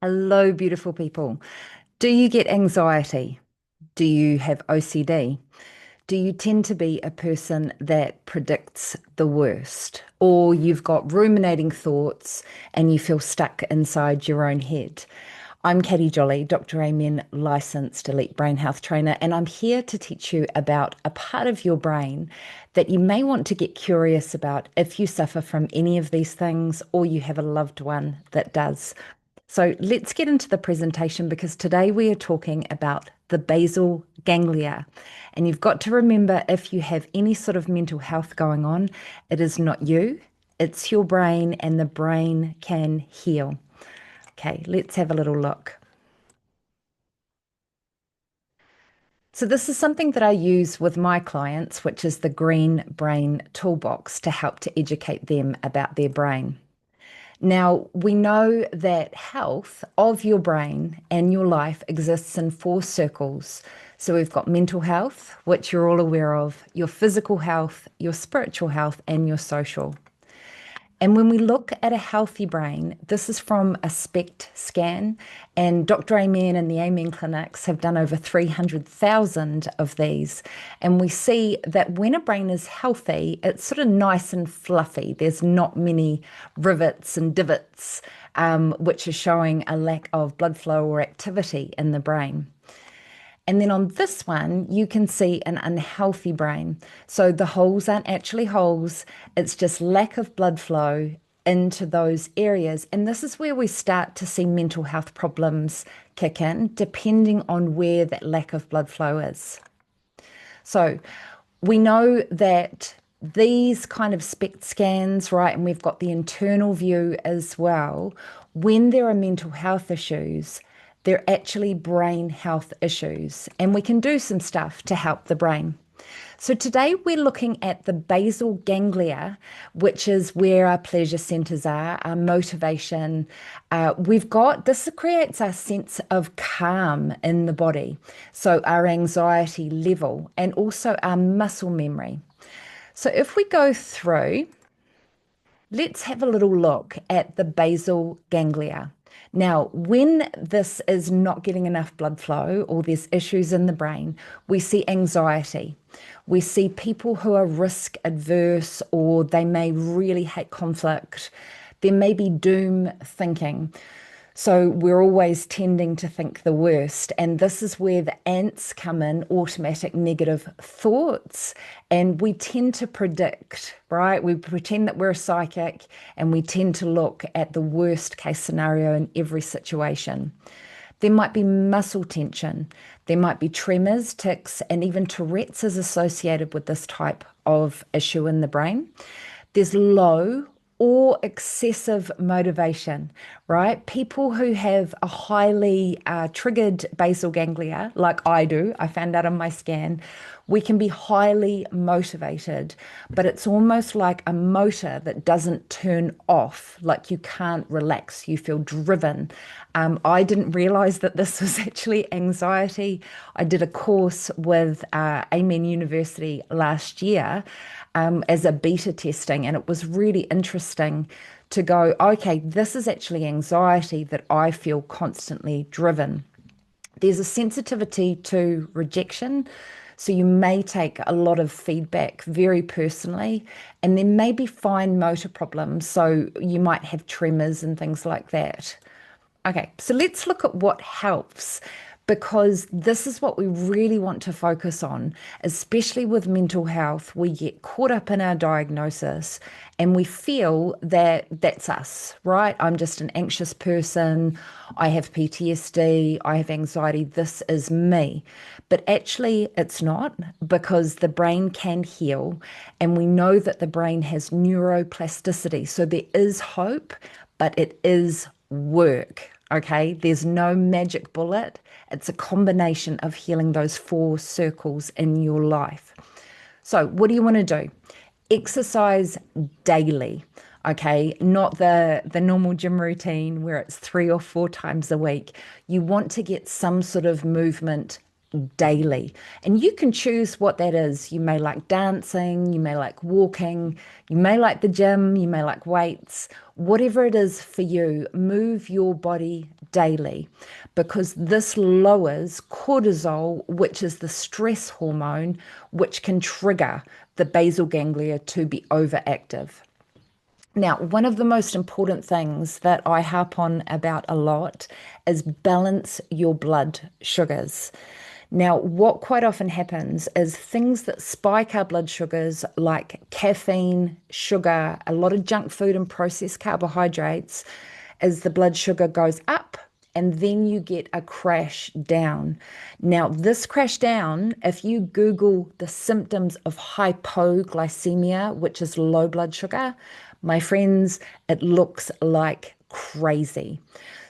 Hello, beautiful people. Do you get anxiety? Do you have OCD? Do you tend to be a person that predicts the worst? Or you've got ruminating thoughts and you feel stuck inside your own head? I'm Katie Jolly, Dr. Amen, licensed elite brain health trainer, and I'm here to teach you about a part of your brain that you may want to get curious about if you suffer from any of these things or you have a loved one that does. So let's get into the presentation because today we are talking about the basal ganglia. And you've got to remember if you have any sort of mental health going on, it is not you, it's your brain, and the brain can heal. Okay, let's have a little look. So, this is something that I use with my clients, which is the Green Brain Toolbox to help to educate them about their brain. Now, we know that health of your brain and your life exists in four circles. So, we've got mental health, which you're all aware of, your physical health, your spiritual health, and your social. And when we look at a healthy brain, this is from a SPECT scan, and Dr. Amen and the Amen clinics have done over 300,000 of these. And we see that when a brain is healthy, it's sort of nice and fluffy. There's not many rivets and divots, which are showing a lack of blood flow or activity in the brain. And then on this one, you can see an unhealthy brain. So the holes aren't actually holes, it's just lack of blood flow into those areas. And this is where we start to see mental health problems kick in, depending on where that lack of blood flow is. So we know that these kind of SPECT scans, right, and we've got the internal view as well, when there are mental health issues, they're actually brain health issues, and we can do some stuff to help the brain. So today we're looking at the basal ganglia, which is where our pleasure centers are, our motivation. We've got this creates a sense of calm in the body, so our anxiety level and also our muscle memory. So if we go through, let's have a little look at the basal ganglia. Now, when this is not getting enough blood flow or there's issues in the brain, we see anxiety. We see people who are risk adverse or they may really hate conflict. There may be doom thinking. So we're always tending to think the worst. And this is where the ants come in, automatic negative thoughts. And we tend to predict, right? We pretend that we're a psychic and we tend to look at the worst case scenario in every situation. There might be muscle tension. There might be tremors, tics, and even Tourette's is associated with this type of issue in the brain. There's low or excessive motivation, right? People who have a highly triggered basal ganglia, like I do, I found out on my scan, we can be highly motivated, but it's almost like a motor that doesn't turn off, like you can't relax, you feel driven. I didn't realize that this was actually anxiety. I did a course with Amen University last year as a beta testing, and it was really interesting to go, okay, this is actually anxiety that I feel constantly driven. There's a sensitivity to rejection. So you may take a lot of feedback very personally, and there may be fine motor problems. So you might have tremors and things like that. Okay, so let's look at what helps because this is what we really want to focus on, especially with mental health. We get caught up in our diagnosis and we feel that that's us, right? I'm just an anxious person. I have PTSD. I have anxiety. This is me. But actually, it's not because the brain can heal and we know that the brain has neuroplasticity. So there is hope, but it is work. Okay, there's no magic bullet. It's a combination of healing those four circles in your life. So, what do you want to do? Exercise daily. Okay, not the normal gym routine where it's 3 or 4 times a week. You want to get some sort of movement daily. And you can choose what that is. You may like dancing, you may like walking, you may like the gym, you may like weights, whatever it is for you, move your body daily because this lowers cortisol, which is the stress hormone, which can trigger the basal ganglia to be overactive. Now, one of the most important things that I harp on about a lot is balance your blood sugars. Now, what quite often happens is things that spike our blood sugars, like caffeine, sugar, a lot of junk food and processed carbohydrates, is the blood sugar goes up and then you get a crash down. Now, this crash down, if you Google the symptoms of hypoglycemia, which is low blood sugar, my friends, it looks like crazy.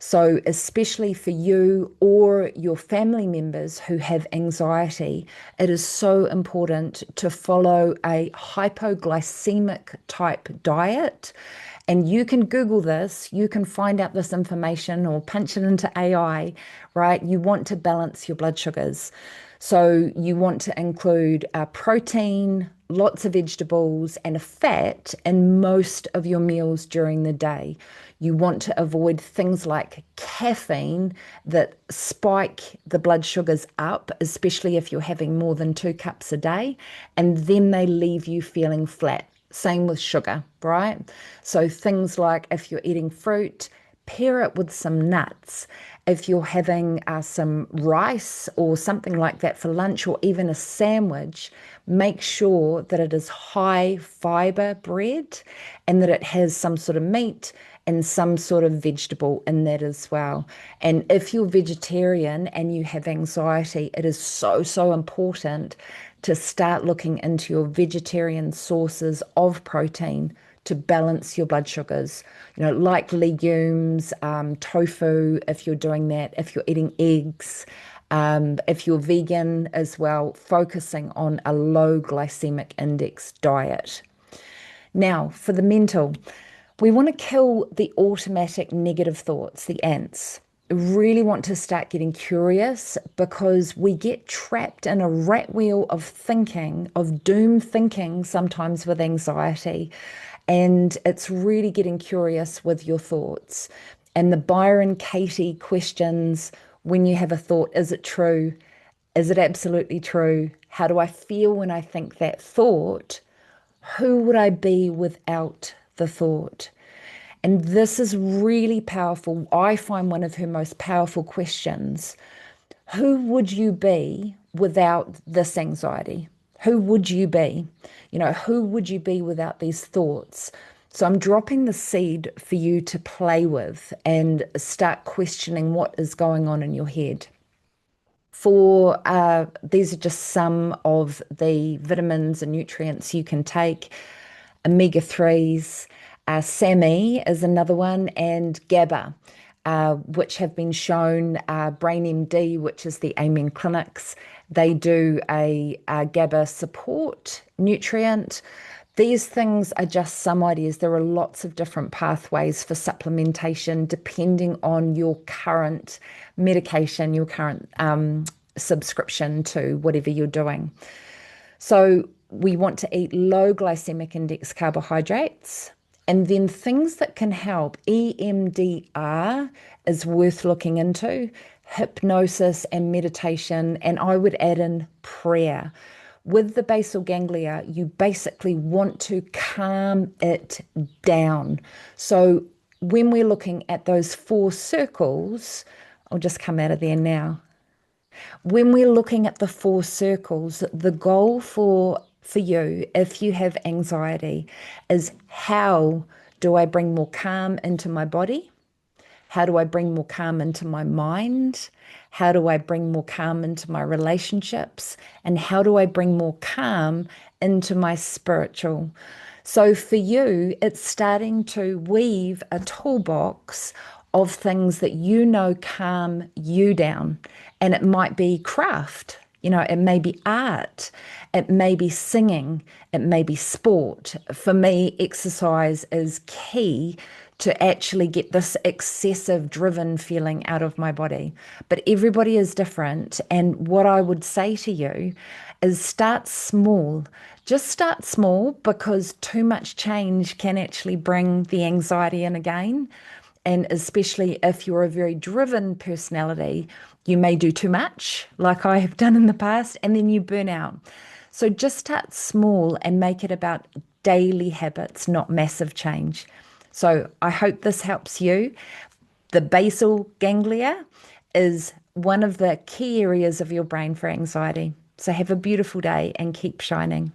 So, especially for you or your family members who have anxiety, it is so important to follow a hypoglycemic type diet. And you can Google this, you can find out this information or punch it into AI, right? You want to balance your blood sugars. So you want to include protein, lots of vegetables, and a fat in most of your meals during the day. You want to avoid things like caffeine that spike the blood sugars up, especially if you're having more than 2 cups a day, and then they leave you feeling flat. Same with sugar, right? So things like if you're eating fruit, pair it with some nuts. If you're having some rice or something like that for lunch or even a sandwich, make sure that it is high fiber bread and that it has some sort of meat and some sort of vegetable in that as well. And if you're vegetarian and you have anxiety, it is so, so important to start looking into your vegetarian sources of protein to balance your blood sugars, like legumes, tofu, if you're doing that, if you're eating eggs, if you're vegan as well, focusing on a low glycemic index diet. Now, for the mental, we want to kill the automatic negative thoughts, the ants. Really want to start getting curious because we get trapped in a rat wheel of thinking, of doom thinking, sometimes with anxiety. And it's really getting curious with your thoughts. And the Byron Katie questions when you have a thought, is it true? Is it absolutely true? How do I feel when I think that thought? Who would I be without the thought? And this is really powerful. I find one of her most powerful questions. Who would you be without this anxiety? Who would you be? Who would you be without these thoughts? So I'm dropping the seed for you to play with and start questioning what is going on in your head. These are just some of the vitamins and nutrients you can take. Omega-3s, SAMe is another one, and GABA, which have been shown, BrainMD, which is the Amen Clinics, they do a GABA support nutrient. These things are just some ideas. There are lots of different pathways for supplementation depending on your current medication, your current subscription to whatever you're doing. So we want to eat low glycemic index carbohydrates. And then things that can help, EMDR is worth looking into, hypnosis and meditation, and I would add in prayer. With the basal ganglia, you basically want to calm it down. So when we're looking at those 4 circles, I'll just come out of there now. When we're looking at the 4 circles, the goal for you, if you have anxiety, is how do I bring more calm into my body? How do I bring more calm into my mind? How do I bring more calm into my relationships? And how do I bring more calm into my spiritual? So for you, it's starting to weave a toolbox of things that calm you down. And it might be craft, it may be art, it may be singing, it may be sport. For me, exercise is key to actually get this excessive driven feeling out of my body. But everybody is different. And what I would say to you is start small. Just start small because too much change can actually bring the anxiety in again. And especially if you're a very driven personality, you may do too much, like I have done in the past, and then you burn out. So just start small and make it about daily habits, not massive change. So I hope this helps you. The basal ganglia is one of the key areas of your brain for anxiety. So have a beautiful day and keep shining.